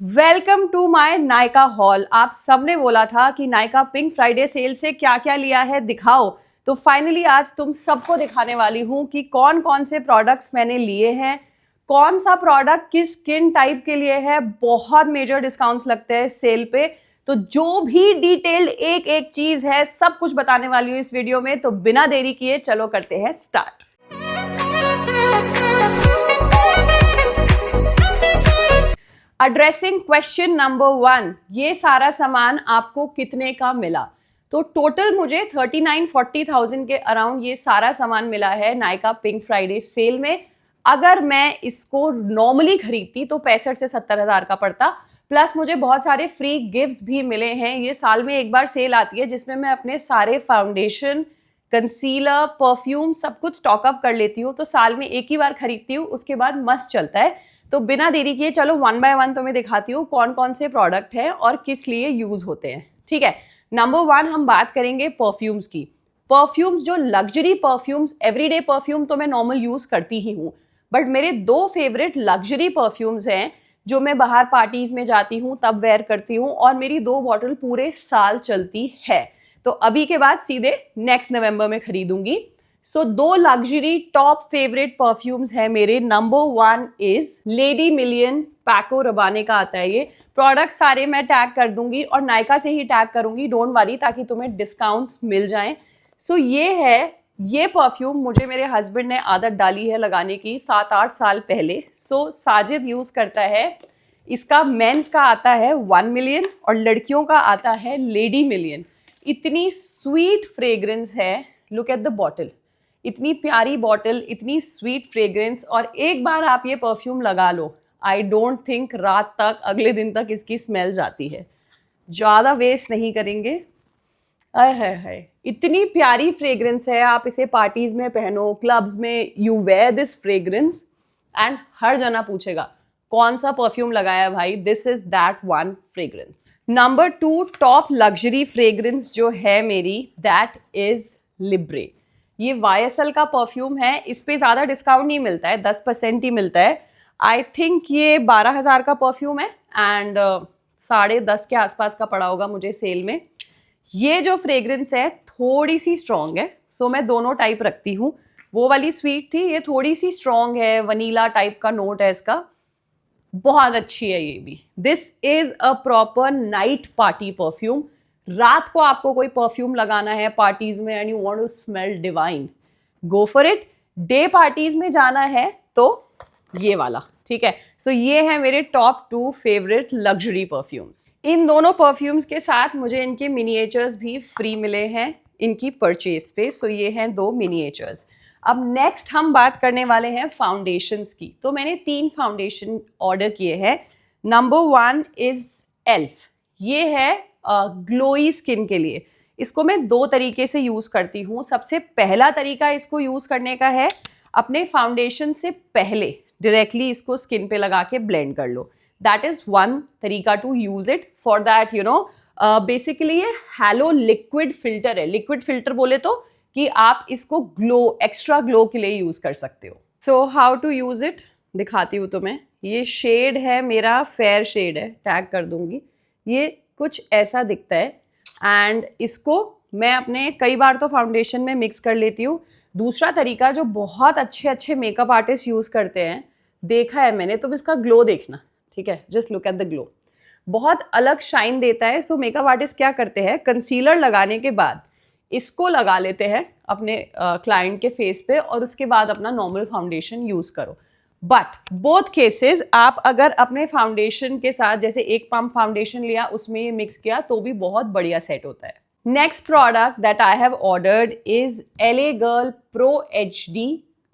Welcome to my Nykaa haul. आप सबने बोला था कि नायका पिंक फ्राइडे सेल से क्या क्या लिया है दिखाओ, तो फाइनली आज तुम सबको दिखाने वाली हूं कि कौन कौन से प्रोडक्ट्स मैंने लिए हैं, कौन सा प्रोडक्ट किस स्किन टाइप के लिए है। बहुत मेजर डिस्काउंट्स लगते हैं सेल पे, तो जो भी डिटेल्ड एक एक चीज है सब कुछ बताने वाली हूं इस वीडियो में। तो बिना देरी किए चलो करते हैं स्टार्ट। एड्रेसिंग क्वेश्चन नंबर 1, ये सारा सामान आपको कितने का मिला? तो टोटल मुझे 39-40,000 के अराउंड ये सारा सामान मिला है नायका पिंक फ्राइडे सेल में। अगर मैं इसको नॉर्मली खरीदती तो 65 से 70,000 का पड़ता, प्लस मुझे बहुत सारे फ्री गिफ्ट्स भी मिले हैं। ये साल में एक बार सेल आती है जिसमें मैं अपने सारे फाउंडेशन, कंसीलर, परफ्यूम सब कुछ स्टॉकअप कर लेती हूँ। तो साल में एक ही बार खरीदती हूँ, उसके बाद मस्त चलता है। तो बिना देरी किए चलो वन बाय वन तुम्हें दिखाती हूँ कौन कौन से प्रोडक्ट हैं और किस लिए यूज होते हैं। ठीक है, नंबर 1 हम बात करेंगे परफ्यूम्स की। परफ्यूम्स, जो लग्जरी परफ्यूम्स, एवरीडे परफ्यूम तो मैं नॉर्मल यूज करती ही हूँ, बट मेरे 2 फेवरेट लग्जरी परफ्यूम्स हैं जो मैं बाहर पार्टीज में जाती हूँ तब वेयर करती हूँ, और मेरी 2 बॉटल पूरे साल चलती है। तो अभी के बाद सीधे नेक्स्ट नवंबर में खरीदूंगी। सो 2 लग्जरी टॉप फेवरेट परफ्यूम्स है मेरे। नंबर 1 इज लेडी मिलियन, पैको रबाने का आता है ये प्रोडक्ट। सारे मैं टैग कर दूंगी और नायका से ही टैग करूंगी, डोंट वरी, ताकि तुम्हें डिस्काउंट्स मिल जाएं। सो ये है, ये परफ्यूम मुझे मेरे हस्बैंड ने आदत डाली है लगाने की 7-8 साल पहले। सो साजिद यूज करता है इसका। मेंस का आता है 1 मिलियन और लड़कियों का आता है लेडी मिलियन। इतनी स्वीट फ्रेग्रेंस है, लुक एट द बॉटल, इतनी प्यारी बॉटल, इतनी स्वीट फ्रेग्रेंस। और एक बार आप ये परफ्यूम लगा लो, आई डोंट थिंक रात तक, अगले दिन तक इसकी स्मेल जाती है। ज़्यादा वेस्ट नहीं करेंगे। आय हाय हाय, इतनी प्यारी फ्रेग्रेंस है। आप इसे पार्टीज में पहनो, क्लब्स में, you wear this fragrance and हर जना पूछेगा कौन सा परफ्यूम लगाया भाई। This is that one fragrance. Number 2 top luxury fragrance जो है मेरी, दैट इज लिब्रे। ये YSL का परफ्यूम है। इस पे ज़्यादा डिस्काउंट नहीं मिलता है, 10% ही मिलता है। आई थिंक ये 12,000 का परफ्यूम है एंड 10.5 के आसपास का पड़ा होगा मुझे सेल में। ये जो फ्रेग्रेंस है थोड़ी सी स्ट्रॉन्ग है, सो मैं दोनों टाइप रखती हूँ। वो वाली स्वीट थी, ये थोड़ी सी स्ट्रॉन्ग है, वनीला टाइप का नोट है इसका। बहुत अच्छी है ये भी। This is a proper night party perfume. रात को आपको कोई परफ्यूम लगाना है पार्टीज में and you want to smell divine, go for it. Day parties में जाना है तो ये वाला, ठीक है। सो ये है मेरे टॉप 2 फेवरेट लग्जरी परफ्यूम्स। इन दोनों परफ्यूम्स के साथ मुझे इनके मिनिएचर्स भी फ्री मिले हैं इनकी परचेज पे। सो ये हैं 2 मिनिएचर्स। अब नेक्स्ट हम बात करने वाले हैं फाउंडेशंस की। तो मैंने 3 फाउंडेशन ऑर्डर किए हैं। Number 1 is elf. ये है ग्लोई स्किन के लिए। इसको मैं 2 तरीके से यूज करती हूँ। सबसे पहला तरीका इसको यूज करने का है, अपने फाउंडेशन से पहले डायरेक्टली इसको स्किन पे लगा के ब्लेंड कर लो। दैट इज वन तरीका to use it. For that you know, basically ये हैलो लिक्विड फिल्टर है। लिक्विड फिल्टर बोले तो कि आप इसको ग्लो, एक्स्ट्रा ग्लो के लिए यूज कर सकते हो। So how to use it दिखाती हूँ तुम्हें। ये शेड है मेरा, फेयर शेड है, टैग कर दूंगी। ये कुछ ऐसा दिखता है एंड इसको मैं अपने कई बार तो फाउंडेशन में मिक्स कर लेती हूँ। दूसरा तरीका जो बहुत अच्छे अच्छे मेकअप आर्टिस्ट यूज करते हैं, देखा है मैंने, तुम इसका ग्लो देखना, ठीक है। Just look at the glow, बहुत अलग शाइन देता है। सो मेकअप आर्टिस्ट क्या करते हैं, कंसीलर लगाने के बाद इसको लगा लेते हैं अपने क्लाइंट के फेस पे और उसके बाद अपना नॉर्मल फाउंडेशन यूज करो। बट बोथ केसेस आप अगर अपने फाउंडेशन के साथ, जैसे एक पंप फाउंडेशन लिया उसमें ये मिक्स किया, तो भी बहुत बढ़िया सेट होता है। Next product that I have ordered is LA girl pro HD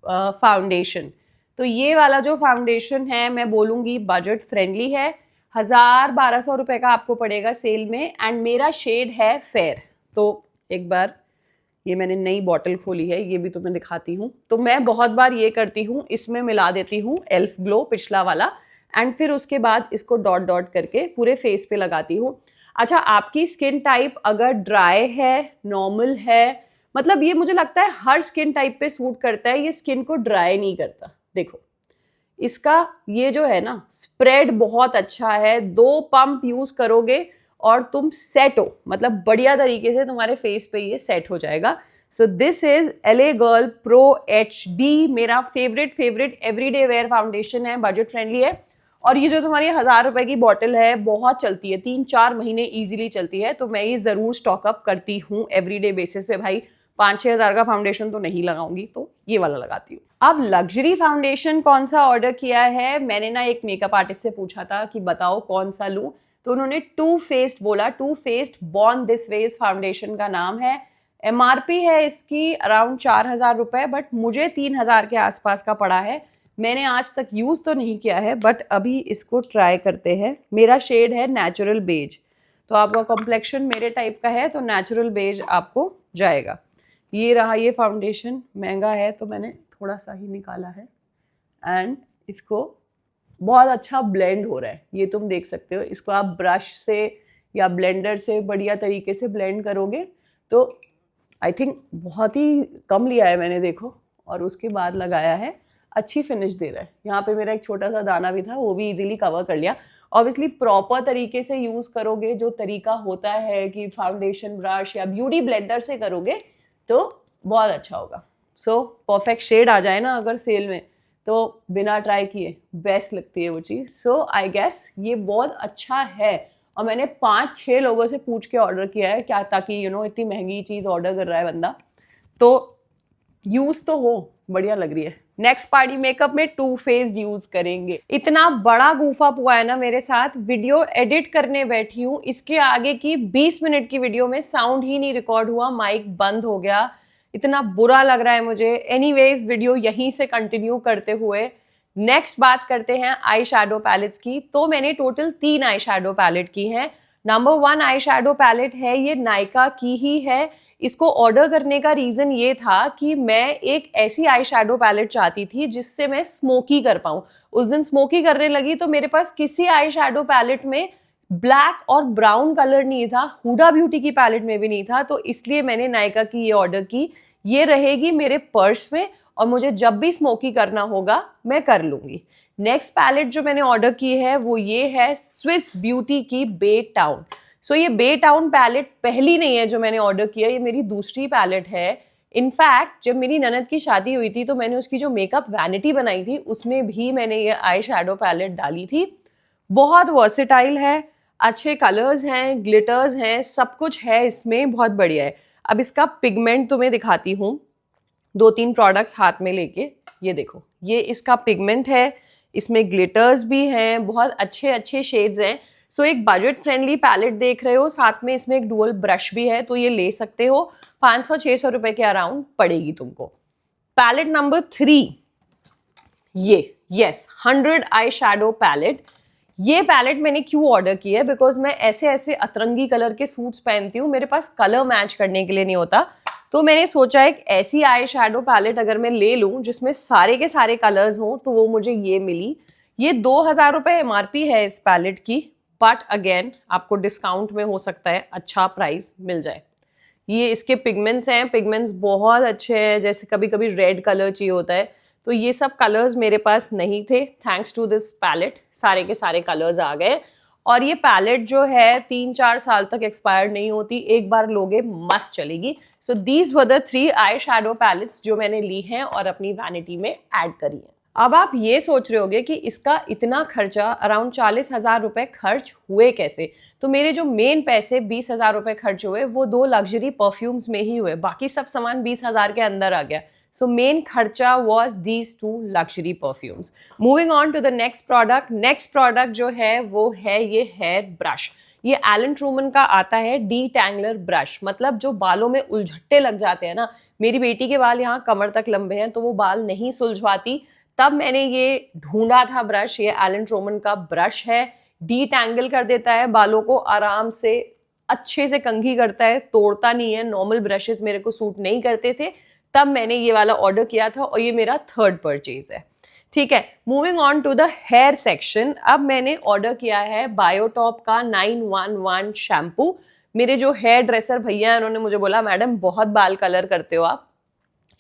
foundation. तो ये वाला जो फाउंडेशन है मैं बोलूँगी बजट फ्रेंडली है। 1,000-1,200 रुपये का आपको पड़ेगा सेल में एंड मेरा शेड है फेयर। तो एक बार ये मैंने नई बॉटल खोली है, ये भी तुम्हें दिखाती हूँ। तो मैं बहुत बार ये करती हूँ, इसमें मिला देती हूँ एल्फ ग्लो पिछला वाला एंड फिर उसके बाद इसको डॉट डॉट करके पूरे फेस पे लगाती हूँ। अच्छा, आपकी स्किन टाइप अगर ड्राई है, नॉर्मल है, मतलब ये मुझे लगता है हर स्किन टाइप पे सूट करता है, ये स्किन को ड्राई नहीं करता। देखो इसका ये जो है ना स्प्रेड बहुत अच्छा है, 2 पंप यूज करोगे और तुम सेट हो, मतलब बढ़िया तरीके से तुम्हारे फेस पे ये सेट हो जाएगा। सो this is LA girl pro HD, मेरा फेवरेट एवरीडे वेयर फाउंडेशन है, बजट फ्रेंडली है। और ये जो तुम्हारी 1000 रुपए की बॉटल है बहुत चलती है, 3-4 महीने इजीली चलती है, तो मैं ये जरूर स्टॉकअप करती हूँ एवरीडे बेसिस पे। भाई 5-6 हज़ार का फाउंडेशन तो नहीं लगाऊंगी, तो ये वाला लगाती हूँ। अब लग्जरी फाउंडेशन कौन सा ऑर्डर किया है, मैंने ना एक मेकअप आर्टिस्ट से पूछा था कि बताओ कौन सा लूं, तो उन्होंने टू फेस्ड बोला। Too faced born this way foundation का नाम है। MRP है इसकी अराउंड 4000 रुपए, बट मुझे 3000 के आसपास का पड़ा है। मैंने आज तक यूज तो नहीं किया है, बट अभी इसको ट्राई करते हैं। मेरा शेड है नेचुरल बेज, तो आपका कॉम्प्लेक्शन मेरे टाइप का है तो नेचुरल बेज आपको जाएगा। ये रहा ये फाउंडेशन, महंगा है तो मैंने थोड़ा सा ही निकाला है। एंड इसको बहुत अच्छा ब्लेंड हो रहा है, ये तुम देख सकते हो। इसको आप ब्रश से या ब्लेंडर से बढ़िया तरीके से ब्लेंड करोगे तो आई थिंक बहुत ही कम लिया है मैंने, देखो, और उसके बाद लगाया है, अच्छी फिनिश दे रहा है। यहाँ पे मेरा एक छोटा सा दाना भी था, वो भी इजीली कवर कर लिया। ऑब्वियसली प्रॉपर तरीके से यूज करोगे, जो तरीका होता है कि फाउंडेशन ब्रश या ब्यूटी ब्लेंडर से करोगे तो बहुत अच्छा होगा। सो परफेक्ट शेड आ जाए ना अगर सेल में, तो बिना ट्राई किए बेस्ट लगती है वो चीज़। सो आई गेस ये बहुत अच्छा है। और मैंने 5-6 लोगों से पूछ के ऑर्डर किया है, क्या, ताकि इतनी महंगी चीज़ ऑर्डर कर रहा है बंदा तो यूज तो हो, बढ़िया लग रही है। नेक्स्ट पार्टी मेकअप में टू फेस यूज करेंगे। इतना बड़ा गूफा हुआ है ना मेरे साथ, वीडियो एडिट करने बैठी हूँ, इसके आगे की 20 मिनट की वीडियो में साउंड ही नहीं रिकॉर्ड हुआ, माइक बंद हो गया। इतना बुरा लग रहा है मुझे। एनीवेज वीडियो यहीं से कंटिन्यू करते हुए नेक्स्ट बात करते हैं आई शैडो पैलेट्स की। तो मैंने टोटल 3 आई शैडो पैलेट की हैं। नंबर 1 आई शैडो पैलेट है, ये नायका की ही है। इसको ऑर्डर करने का रीजन ये था कि मैं एक ऐसी आई शैडो पैलेट चाहती थी जिससे मैं स्मोकी कर पाऊं। उस दिन स्मोकी करने लगी तो मेरे पास किसी आई शैडो पैलेट में ब्लैक और ब्राउन कलर नहीं था, हुडा ब्यूटी की पैलेट में भी नहीं था, तो इसलिए मैंने नायका की ये ऑर्डर की। ये रहेगी मेरे पर्स में और मुझे जब भी स्मोकी करना होगा मैं कर लूंगी। नेक्स्ट पैलेट जो मैंने ऑर्डर की है वो ये है स्विस ब्यूटी की बे टाउन। सो ये बे टाउन पैलेट पहली नहीं है जो मैंने ऑर्डर किया, ये मेरी दूसरी पैलेट है। इनफैक्ट जब मेरी ननद की शादी हुई थी तो मैंने उसकी जो मेकअप वैनिटी बनाई थी उसमें भी मैंने ये आई शैडो पैलेट डाली थी। बहुत वर्सेटाइल है, अच्छे कलर्स हैं, ग्लिटर्स हैं, सब कुछ है इसमें, बहुत बढ़िया है। अब इसका पिगमेंट तुम्हें दिखाती हूँ, 2-3 प्रोडक्ट्स हाथ में लेके। ये देखो, ये इसका पिगमेंट है, इसमें ग्लिटर्स भी हैं, बहुत अच्छे अच्छे शेड्स हैं। सो एक बजट फ्रेंडली पैलेट देख रहे हो, साथ में इसमें एक डुअल ब्रश भी है, तो ये ले सकते हो। 500-600 रुपए के अराउंड पड़ेगी तुमको। पैलेट नंबर 3, ये यस 100 आई शैडो पैलेट। ये पैलेट मैंने क्यों ऑर्डर की है, बिकॉज मैं ऐसे ऐसे अतरंगी कलर के सूट्स पहनती हूँ, मेरे पास कलर मैच करने के लिए नहीं होता, तो मैंने सोचा एक ऐसी आई शैडो पैलेट अगर मैं ले लूं जिसमें सारे के सारे कलर्स हों, तो वो मुझे ये मिली। ये 2000 रुपए MRP है इस पैलेट की, बट अगेन आपको डिस्काउंट में हो सकता है अच्छा प्राइस मिल जाए। ये इसके पिगमेंट्स हैं, पिगमेंट्स बहुत अच्छे हैं, जैसे कभी कभी रेड कलर चाहिए होता है, तो ये सब कलर्स मेरे पास नहीं थे। थैंक्स टू दिस पैलेट सारे के सारे कलर्स आ गए। और ये पैलेट जो है 3-4 साल तक एक्सपायर नहीं होती, एक बार लोगे मस्त चलेगी। So these were the 3 eye shadow palettes जो मैंने ली हैं और अपनी वैनिटी में ऐड करी है। अब आप ये सोच रहे होगे कि इसका इतना खर्चा, अराउंड 40,000 रुपए खर्च हुए कैसे। तो मेरे जो मेन पैसे 20,000 रुपए खर्च हुए वो 2 लग्जरी परफ्यूम्स में ही हुए, बाकी सब सामान 20,000 के अंदर आ गया। So main खर्चा was these 2 luxury perfumes. Moving on to the next product. Next product जो है वो है ये हेयर ब्रश। ये एलन ट्रूमन का आता है डीटैंगलर ब्रश, मतलब जो बालों में उलझट्टे लग जाते हैं ना, मेरी बेटी के बाल यहाँ कमर तक लंबे हैं तो वो बाल नहीं सुलझवाती, तब मैंने ये ढूंढा था ब्रश। ये एलन ट्रूमन का ब्रश है, डीटैंगल कर देता है बालों को आराम से, अच्छे से कंघी करता है, तोड़ता नहीं है। नॉर्मल ब्रशेस मेरे को सूट नहीं करते थे, तब मैंने ये वाला ऑर्डर किया था और ये मेरा 3rd परचेज है। ठीक है, moving on to the hair section. अब मैंने ऑर्डर किया है बायोटॉप का 911 शैम्पू। मेरे जो हेयर ड्रेसर भैया हैं उन्होंने मुझे बोला मैडम बहुत बाल कलर करते हो आप,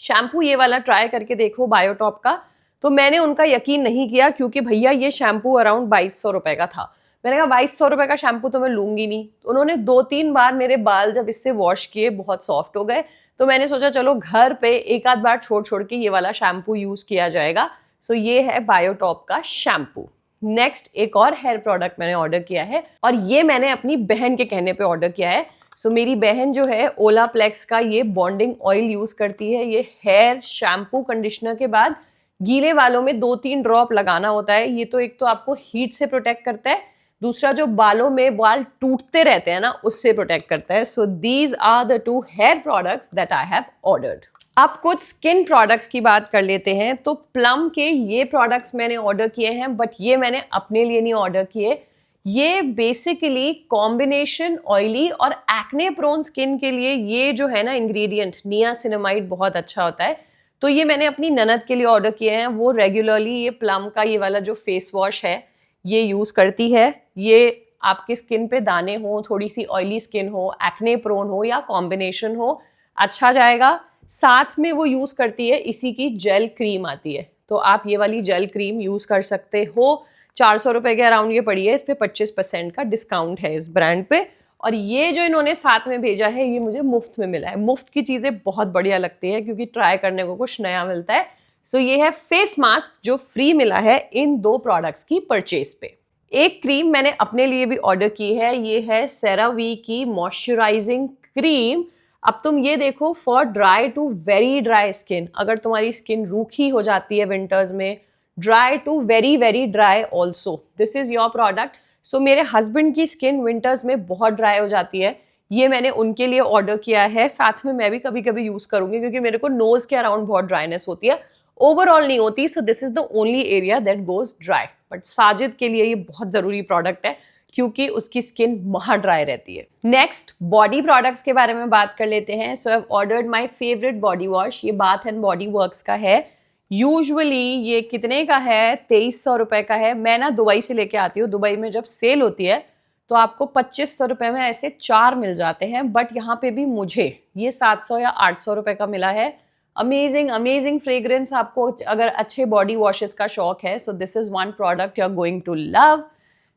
शैम्पू ये वाला ट्राई करके देखो बायोटॉप का, तो मैंने उनका यकीन नहीं किया क्योंकि भैया ये शैम्पू अराउंड 2200 रुपए का था। मैंने कहा 2200 रुपए का शैम्पू तो मैं लूंगी नहीं। उन्होंने 2-3 बार मेरे बाल जब इससे वॉश किए बहुत सॉफ्ट हो गए, तो मैंने सोचा चलो घर पे एक आध बार छोड़ छोड़ के ये वाला शैम्पू यूज किया जाएगा। सो ये है बायोटॉप का शैम्पू। नेक्स्ट एक और हेयर प्रोडक्ट मैंने ऑर्डर किया है और ये मैंने अपनी बहन के कहने पे ऑर्डर किया है। सो मेरी बहन जो है ओलाप्लेक्स का ये बॉन्डिंग ऑयल यूज करती है। ये हेयर शैम्पू कंडीशनर के बाद गीले बालों में 2-3 ड्रॉप लगाना होता है। ये तो एक तो आपको हीट से प्रोटेक्ट करता है, दूसरा जो बालों में बाल टूटते रहते हैं ना उससे प्रोटेक्ट करता है। So these are the 2 hair products that I have ordered. अब कुछ स्किन प्रोडक्ट्स की बात कर लेते हैं। तो प्लम के ये प्रोडक्ट्स मैंने ऑर्डर किए हैं, बट ये मैंने अपने लिए नहीं ऑर्डर किए। ये बेसिकली कॉम्बिनेशन ऑयली और एक्ने प्रोन स्किन के लिए ये जो है ना इंग्रेडिएंट नियासिनामाइड बहुत अच्छा होता है। तो ये मैंने अपनी ननद के लिए ऑर्डर किए हैं। वो रेगुलरली ये प्लम का ये वाला जो फेस वॉश है ये यूज करती है। ये आपके स्किन पे दाने हो, थोड़ी सी ऑयली स्किन हो, एक्ने प्रोन हो या कॉम्बिनेशन हो, अच्छा जाएगा। साथ में वो यूज करती है इसी की जेल क्रीम आती है, तो आप ये वाली जेल क्रीम यूज कर सकते हो। 400 रुपए के अराउंड ये पड़ी है। इस पे 25% का डिस्काउंट है इस ब्रांड पे। और ये जो इन्होंने साथ में भेजा है ये मुझे मुफ्त में मिला है। मुफ्त की चीजें बहुत बढ़िया लगती है क्योंकि ट्राई करने को कुछ नया मिलता है। सो ये है फेस मास्क जो फ्री मिला है इन 2 प्रोडक्ट्स की परचेज पे। एक क्रीम मैंने अपने लिए भी ऑर्डर की है। ये है सेरावी की मॉइस्चराइजिंग क्रीम। अब तुम ये देखो, for dry to very dry skin, अगर तुम्हारी स्किन रूखी हो जाती है विंटर्स में, dry to very very dry also, this is your product. So मेरे हस्बैंड की स्किन विंटर्स में बहुत ड्राई हो जाती है, ये मैंने उनके लिए ऑर्डर किया है। साथ में मैं भी कभी कभी यूज करूंगी क्योंकि मेरे को नोज के अराउंड बहुत ड्राइनेस होती है, ओवरऑल नहीं होती। सो this is the only area that goes dry. But Sajid के लिए ये बहुत जरूरी प्रोडक्ट है क्योंकि उसकी स्किन महा ड्राई रहती है। नेक्स्ट बॉडी प्रोडक्ट्स के बारे में बात कर लेते हैं। So I have ordered my favourite body wash. ये बाथ एंड बॉडी वर्क्स का है। यूजुअली ये कितने का है? 2300 रुपए का है। मैं ना दुबई से लेके आती हूँ। दुबई में जब सेल होती है तो आपको 2500 रुपए में ऐसे 4 मिल जाते हैं, बट यहाँ पे भी मुझे ये 700 या 800 रुपए का मिला है। Amazing amazing fragrance. आपको अगर अच्छे बॉडी वॉशेस का शौक है, so this is one product you are going to love.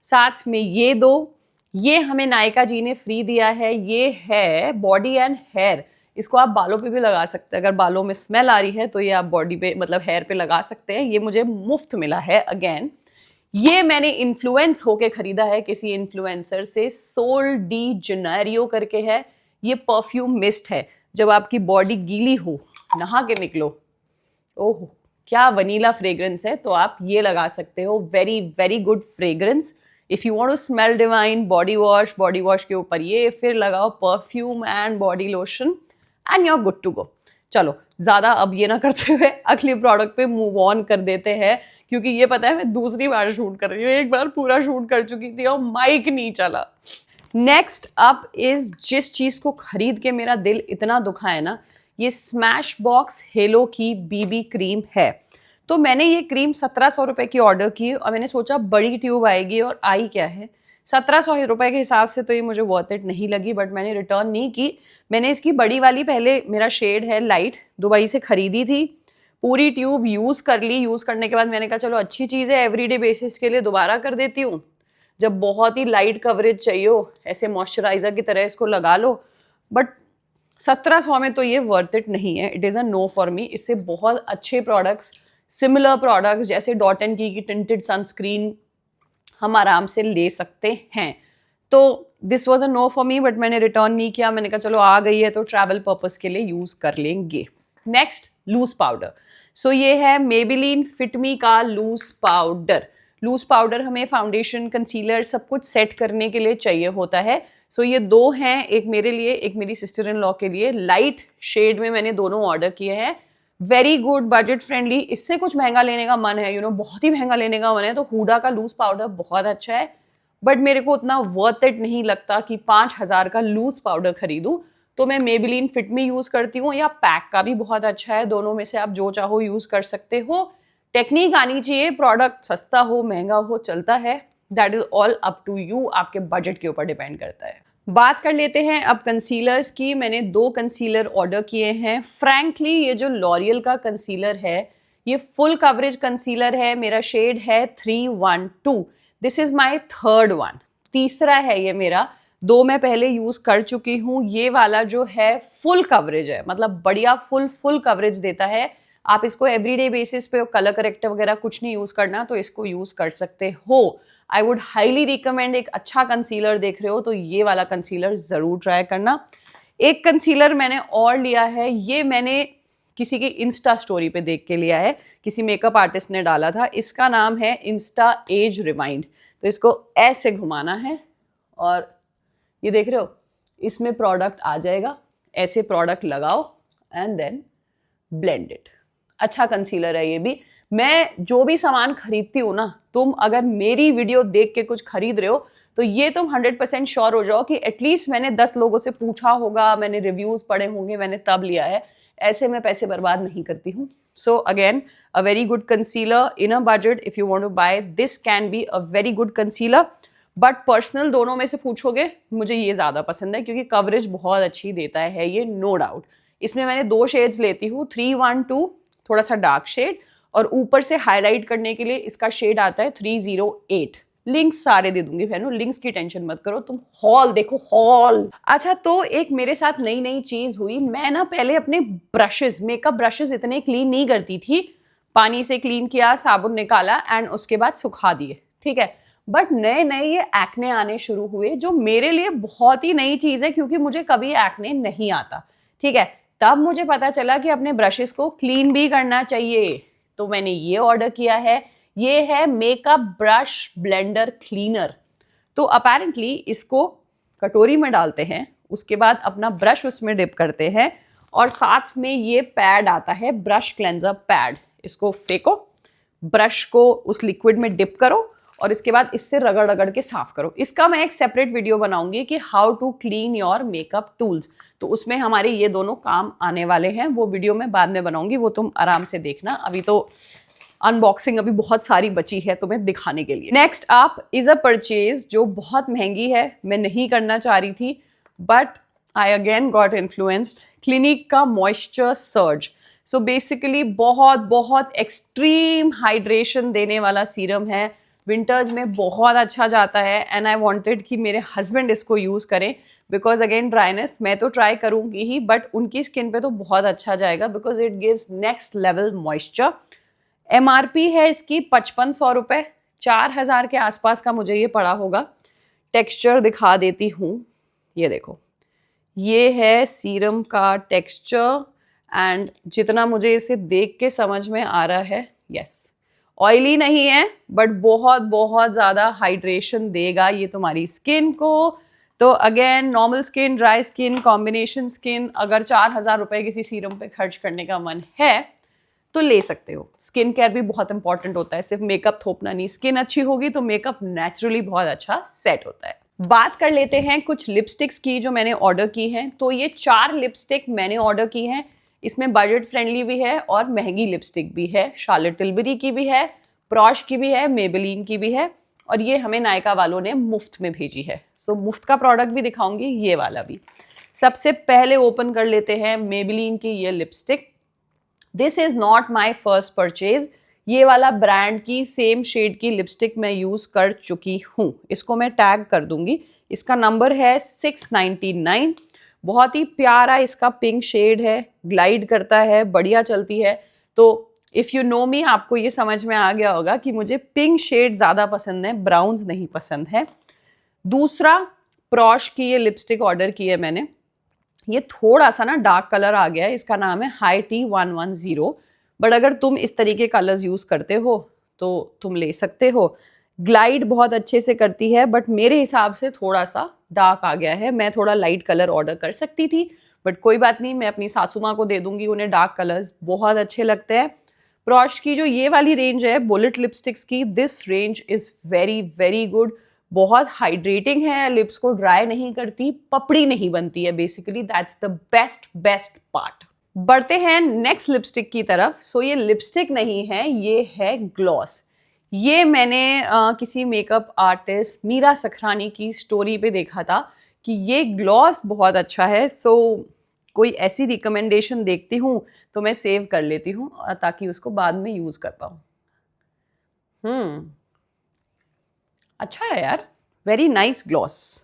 साथ में ये 2, ये हमें नायका जी ने फ्री दिया है। ये है बॉडी एंड हेयर। इसको आप बालों पे भी लगा सकते हैं। अगर बालों में स्मेल आ रही है तो ये आप बॉडी पे मतलब हेयर पे लगा सकते हैं। ये मुझे मुफ्त मिला है अगेन। ये मैंने इन्फ्लुएंस होके खरीदा है किसी इन्फ्लुएंसर से। सोल डी जेनेरियो करके है। ये परफ्यूम मिस्ट है। जब आपकी बॉडी गीली हो, नहा के निकलो, ओह क्या वनीला फ्रेग्रेंस है, तो आप ये लगा सकते हो। Very very good fragrance. If you want to smell divine, body wash के ऊपर ये, फिर लगाओ perfume and body lotion and you are good to go. चलो ज्यादा अब ये ना करते हुए अगले प्रोडक्ट पे मूव ऑन कर देते हैं, क्योंकि ये पता है मैं दूसरी बार शूट कर रही हूँ। एक बार पूरा शूट कर चुकी थी और माइक नहीं चला। नेक्स्ट अप इज जिस चीज को खरीद के मेरा दिल इतना दुखा है ना, ये स्मैश बॉक्स हेलो की बीबी क्रीम है। तो मैंने ये क्रीम 1700 रुपए की ऑर्डर की और मैंने सोचा बड़ी ट्यूब आएगी, और आई क्या है 1700 रुपए के हिसाब से तो ये मुझे वर्थ इट नहीं लगी, बट मैंने रिटर्न नहीं की। मैंने इसकी बड़ी वाली, पहले मेरा शेड है लाइट, दुबई से खरीदी थी, पूरी ट्यूब यूज कर ली। यूज करने के बाद मैंने कहा चलो अच्छी चीज है, एवरीडे बेसिस के लिए दोबारा कर देती हूँ। जब बहुत ही लाइट कवरेज चाहिए हो, ऐसे मॉइस्चराइजर की तरह इसको लगा लो, बट 1700 में तो ये वर्थ इट नहीं है। It is a no for me. इससे बहुत अच्छे प्रोडक्ट्स, सिमिलर प्रोडक्ट्स जैसे dot and key tinted sunscreen हम आराम से ले सकते हैं। तो this was a no for me, but मैंने रिटर्न नहीं किया। मैंने कहा चलो आ गई है तो ट्रैवल पर्पस के लिए यूज कर लेंगे। Next loose powder. सो ये है मेबेलिन फिट मी का लूज पाउडर। लूज पाउडर हमें फाउंडेशन, कंसीलर सब कुछ सेट करने के लिए चाहिए होता है। सो ये 2 हैं, एक मेरे लिए, एक मेरी सिस्टर इन लॉ के लिए। लाइट शेड में मैंने दोनों ऑर्डर किए हैं। Very good, budget friendly. इससे कुछ महंगा लेने का मन है, बहुत ही महंगा लेने का मन है तो हुडा का लूज पाउडर बहुत अच्छा है, बट मेरे को उतना वर्थ इट नहीं लगता कि 5000 का लूज पाउडर खरीदूं। तो मैं मेबेलिन फिट मी यूज करती हूँ, या पैक का भी बहुत अच्छा है। दोनों में से आप जो चाहो यूज कर सकते हो। टेक्निक आनी चाहिए, प्रोडक्ट सस्ता हो महंगा हो चलता है, that is all up to you, आपके बजट के ऊपर डिपेंड करता है। बात कर लेते हैं अब कंसीलर्स की। मैंने 2 कंसीलर ऑर्डर किए हैं। फ्रैंकली ये जो लॉरियल का कंसीलर है ये फुल कवरेज कंसीलर है, मेरा शेड है 312। This is my third one, तीसरा है ये मेरा। दो मैं पहले यूज कर चुकी हूँ। ये वाला जो है फुल कवरेज है, मतलब बढ़िया फुल कवरेज देता है। आप इसको एवरीडे बेसिस पे कलर करेक्टर वगैरह कुछ नहीं यूज करना तो इसको यूज कर सकते हो। आई वुड हाईली रिकमेंड, एक अच्छा कंसीलर देख रहे हो तो ये वाला कंसीलर जरूर ट्राई करना। एक कंसीलर मैंने और लिया है, ये मैंने किसी की इंस्टा स्टोरी पे देख के लिया है, किसी मेकअप आर्टिस्ट ने डाला था। इसका नाम है इंस्टा एज रिमाइंड। तो इसको ऐसे घुमाना है और ये देख रहे हो, इसमें प्रोडक्ट आ जाएगा। ऐसे प्रोडक्ट लगाओ एंड देन ब्लेंड इट। अच्छा कंसीलर है ये भी। मैं जो भी सामान खरीदती हूँ ना, तुम अगर मेरी वीडियो देख के कुछ खरीद रहे हो तो ये तुम 100% श्योर हो जाओ कि एटलीस्ट मैंने 10 लोगों से पूछा होगा, मैंने रिव्यूज पढ़े होंगे, मैंने तब लिया है। ऐसे मैं पैसे बर्बाद नहीं करती हूँ। So again a very good concealer in a budget, if you want to buy this can be a very good concealer. But personal दोनों में से पूछोगे, मुझे ये ज्यादा पसंद है क्योंकि कवरेज बहुत अच्छी देता है ये, नो डाउट। इसमें मैंने 2 शेड्स लेती हूँ, 312 थोड़ा सा डार्क शेड, और ऊपर से हाईलाइट करने के लिए इसका शेड आता है 308। लिंक्स सारे दे दूंगी बहनों, लिंक्स की टेंशन मत करो, तुम हॉल देखो हॉल। अच्छा, तो एक मेरे साथ नई नई चीज हुई। मैं ना पहले अपने ब्रशेस, मेकअप ब्रशेस इतने क्लीन नहीं करती थी। पानी से क्लीन किया, साबुन निकाला एंड उसके बाद सुखा दिए, ठीक है। बट नए नए ये एक्ने आने शुरू हुए, जो मेरे लिए बहुत ही नई चीज है क्योंकि मुझे कभी एक्ने नहीं आता, ठीक है। तब मुझे पता चला कि अपने ब्रशेस को क्लीन भी करना चाहिए, तो मैंने ये ऑर्डर किया है। ये है मेकअप ब्रश ब्लेंडर क्लीनर। तो अपेरेंटली इसको कटोरी में डालते हैं, उसके बाद अपना ब्रश उसमें डिप करते हैं और साथ में ये पैड आता है, ब्रश क्लेंजर पैड। इसको फेंको, ब्रश को उस लिक्विड में डिप करो और इसके बाद इससे रगड़ रगड़ के साफ करो। इसका मैं एक सेपरेट वीडियो बनाऊंगी कि how to clean your makeup tools, तो उसमें हमारे ये दोनों काम आने वाले हैं। वो वीडियो मैं बाद में बनाऊंगी, वो तुम आराम से देखना। अभी तो अनबॉक्सिंग अभी बहुत सारी बची है तुम्हें दिखाने के लिए। Next up is a purchase जो बहुत महंगी है, मैं नहीं करना चाह रही थी but I again got influenced. Clinic का मॉइस्चर सर्ज। सो बेसिकली बहुत बहुत एक्सट्रीम हाइड्रेशन देने वाला सीरम है, विंटर्स में बहुत अच्छा जाता है एंड आई वांटेड कि मेरे हस्बैंड इसको यूज़ करें बिकॉज अगेन ड्राइनेस मैं तो ट्राई करूंगी ही बट उनकी स्किन पे तो बहुत अच्छा जाएगा because it gives next level moisture. MRP है इसकी 5500 रुपये, 4000 के आसपास का मुझे ये पड़ा होगा। टेक्सचर दिखा देती हूँ, ये देखो, ये है सीरम का टेक्सचर एंड जितना मुझे इसे देख के समझ में आ रहा है, यस ऑयली नहीं है बट बहुत बहुत ज़्यादा हाइड्रेशन देगा ये तुम्हारी स्किन को। तो again normal skin, dry skin, combination skin, अगर 4000 रुपये किसी सीरम पे खर्च करने का मन है तो ले सकते हो। स्किन केयर भी बहुत इंपॉर्टेंट होता है, सिर्फ मेकअप थोपना नहीं। स्किन अच्छी होगी तो मेकअप नेचुरली बहुत अच्छा सेट होता है। बात कर लेते हैं कुछ लिपस्टिक्स की जो मैंने ऑर्डर की हैं। तो ये 4 लिपस्टिक मैंने ऑर्डर की हैं। इसमें बजट फ्रेंडली भी है और महंगी लिपस्टिक भी है। शार्लेट टिल्बरी की भी है, प्रॉश की भी है, मेबेलिन की भी है और ये हमें नायका वालों ने मुफ्त में भेजी है। सो मुफ्त का प्रोडक्ट भी दिखाऊंगी, ये वाला भी। सबसे पहले ओपन कर लेते हैं मेबेलिन की ये lipstick. This is not my first purchase. ये वाला ब्रांड की सेम शेड की लिपस्टिक मैं यूज कर चुकी हूँ। इसको मैं टैग कर दूंगी। इसका नंबर है 699। बहुत ही प्यारा इसका पिंक शेड है, ग्लाइड करता है, बढ़िया चलती है। तो इफ़ यू नो मी, आपको ये समझ में आ गया होगा कि मुझे पिंक शेड ज़्यादा पसंद है, ब्राउन्स नहीं पसंद है। दूसरा, प्रॉश की ये लिपस्टिक ऑर्डर की है मैंने। ये थोड़ा सा ना डार्क कलर आ गया है, इसका नाम है हाई टी 110। बट अगर तुम इस तरीके कलर्स यूज़ करते हो तो तुम ले सकते हो। ग्लाइड बहुत अच्छे से करती है बट मेरे हिसाब से थोड़ा सा डार्क आ गया है। मैं थोड़ा लाइट कलर ऑर्डर कर सकती थी बट कोई बात नहीं, मैं अपनी सासू माँ को दे दूंगी, उन्हें डार्क कलर्स बहुत अच्छे लगते हैं। प्रॉश की जो ये वाली रेंज है बुलेट लिपस्टिक्स की, this range is very very good. बहुत हाइड्रेटिंग है, लिप्स को ड्राई नहीं करती, पपड़ी नहीं बनती है। Basically that's the best part. बढ़ते हैं नेक्स्ट लिपस्टिक की तरफ। सो ये लिपस्टिक नहीं है, ये है ग्लॉस। ये मैंने किसी मेकअप आर्टिस्ट मीरा सखरानी की स्टोरी पे देखा था कि ये ग्लॉस बहुत अच्छा है। सो कोई ऐसी रिकमेंडेशन देखती हूँ तो मैं सेव कर लेती हूँ ताकि उसको बाद में यूज कर पाऊँ। अच्छा है यार, very nice gloss,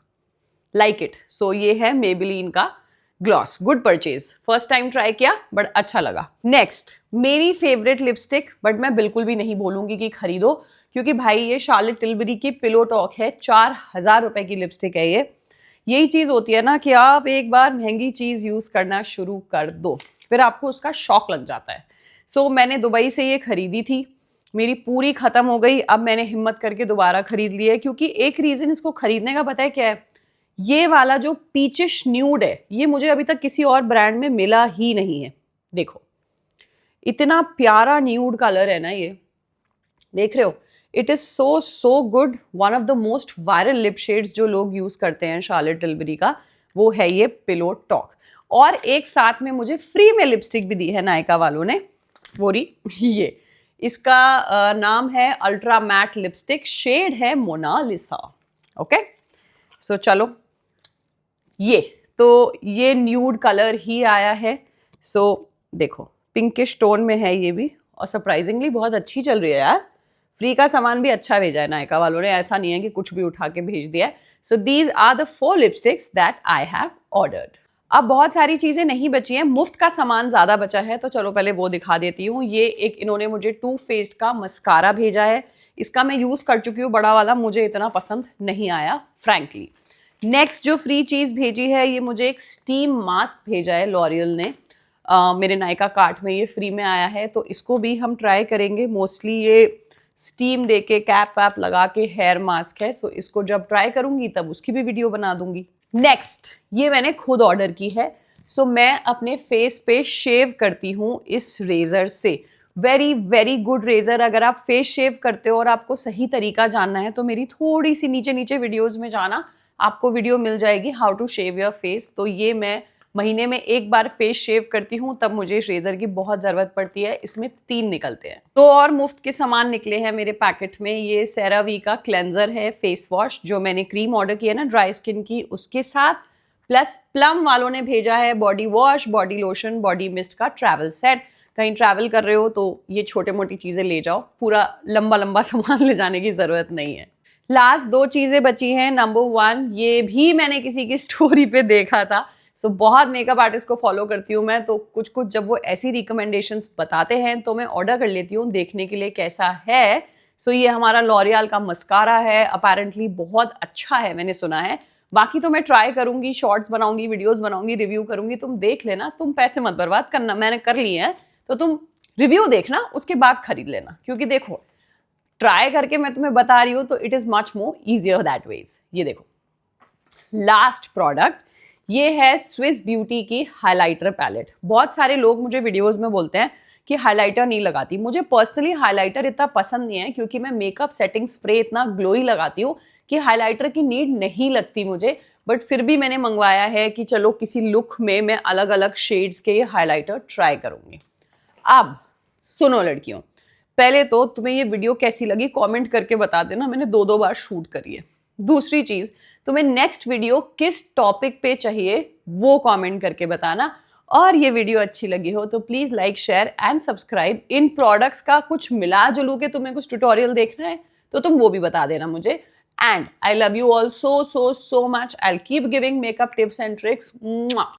like it. So ये है मेबेलिन का gloss, good purchase, first time try किया बट अच्छा लगा। नेक्स्ट मेरी फेवरेट लिपस्टिक, बट मैं बिल्कुल भी नहीं बोलूंगी कि खरीदो, क्योंकि भाई ये शार्लेट टिलबरी की पिलो टॉक है, 4000 रुपए की लिपस्टिक है ये। यही चीज होती है ना कि आप एक बार महंगी चीज यूज करना शुरू कर दो फिर आपको उसका शौक लग जाता है। सो मैंने दुबई से ये खरीदी थी, मेरी पूरी खत्म हो गई, अब मैंने हिम्मत करके दोबारा खरीद ली है, क्योंकि एक रीजन इसको खरीदने का पता है क्या है, ये वाला जो पीचिश न्यूड है ये मुझे अभी तक किसी और ब्रांड में मिला ही नहीं है। देखो इतना प्यारा न्यूड कलर है ना ये, देख रहे हो, it is so good, one of the most viral lip shades जो लोग यूज करते हैं शार्लेट टिलबरी का, वो है ये पिलो टॉक। और एक साथ में मुझे फ्री में लिपस्टिक भी दी है नायका वालों ने, वो रही ये, इसका नाम है अल्ट्रा मैट लिपस्टिक, शेड है मोनालिसा। ओके सो चलो, ये तो ये न्यूड कलर ही आया है। सो देखो पिंकिश टोन में है ये भी, और सरप्राइजिंगली बहुत अच्छी चल रही है यार, फ्री का सामान भी अच्छा भेजा है नायका वालों ने, ऐसा नहीं है कि कुछ भी उठा के भेज दिया है। So these are the 4 lipsticks that I have ordered. अब बहुत सारी चीजें नहीं बची हैं, मुफ्त का सामान ज्यादा बचा है, तो चलो पहले वो दिखा देती हूँ। ये एक इन्होंने मुझे टू फेस्ड का मस्कारा भेजा है, इसका मैं यूज कर चुकी हूँ, बड़ा वाला मुझे इतना पसंद नहीं आया फ्रैंकली। नेक्स्ट जो फ्री चीज भेजी है, ये मुझे एक स्टीम मास्क भेजा है लॉरियल ने, मेरे नायका कार्ट में ये फ्री में आया है, तो इसको भी हम ट्राई करेंगे। मोस्टली ये स्टीम देके कैप वैप लगा के हेयर मास्क है, सो इसको जब ट्राई करूंगी तब उसकी भी वीडियो बना दूंगी। नेक्स्ट ये मैंने खुद ऑर्डर की है, सो मैं अपने फेस पे शेव करती हूँ इस रेजर से, वेरी वेरी गुड रेजर। अगर आप फेस शेव करते हो और आपको सही तरीका जानना है तो मेरी थोड़ी सी नीचे नीचे वीडियोज में जाना, आपको वीडियो मिल जाएगी how to shave your face. तो ये मैं महीने में एक बार फेस शेव करती हूँ, तब मुझे इस रेजर की बहुत जरूरत पड़ती है, इसमें 3 निकलते हैं। तो और मुफ्त के सामान निकले हैं मेरे पैकेट में, ये सेरावी का क्लेंजर है फेस वॉश, जो मैंने क्रीम ऑर्डर की है ना ड्राई स्किन की, उसके साथ, प्लस प्लम वालों ने भेजा है body wash, body lotion, body mist का ट्रैवल सेट। कहीं ट्रैवल कर रहे हो तो ये छोटे मोटी चीजें ले जाओ, पूरा लंबा लंबा सामान ले जाने की जरूरत नहीं है। लास्ट 2 चीजें बची हैं। नंबर 1, ये भी मैंने किसी की स्टोरी पे देखा था, सो बहुत मेकअप आर्टिस्ट को फॉलो करती हूँ मैं, तो कुछ कुछ जब वो ऐसी रिकमेंडेशंस बताते हैं तो मैं ऑर्डर कर लेती हूँ देखने के लिए कैसा है। सो ये हमारा लॉरियल का मस्कारा है, अपेरेंटली बहुत अच्छा है मैंने सुना है। बाकी तो मैं ट्राई करूंगी, शॉर्ट्स बनाऊंगी, वीडियोस बनाऊंगी, रिव्यू करूंगी, तुम देख लेना, तुम पैसे मत बर्बाद करना, मैंने कर लिए हैं तो तुम रिव्यू देखना उसके बाद खरीद लेना, क्योंकि देखो ट्राई करके मैं तुम्हें बता रही हूँ तो it is much more easier that ways. ये देखो लास्ट प्रोडक्ट, ये है स्विस ब्यूटी की हाइलाइटर पैलेट। बहुत सारे लोग मुझे वीडियोस में बोलते हैं कि हाइलाइटर नहीं लगाती, मुझे पर्सनली हाइलाइटर इतना पसंद नहीं है, क्योंकि मैं मेकअप सेटिंग स्प्रे इतना ग्लोई लगाती हूँ कि हाइलाइटर की नीड नहीं लगती मुझे। बट फिर भी मैंने मंगवाया है कि चलो किसी लुक में मैं अलग अलग शेड्स के हाइलाइटर ट्राई करूंगी। अब सुनो लड़कियों, पहले तो तुम्हें ये वीडियो कैसी लगी कमेंट करके बता देना, मैंने 2 बार शूट करी है। दूसरी चीज, तुम्हें नेक्स्ट वीडियो किस टॉपिक पे चाहिए वो कमेंट करके बताना, और ये वीडियो अच्छी लगी हो तो please like, share and subscribe. In products का कुछ मिला जुलू के तुम्हें कुछ ट्यूटोरियल देखना है तो तुम वो भी बता देना मुझे। And I love you all so much. I'll keep giving makeup tips and tricks. Mwah.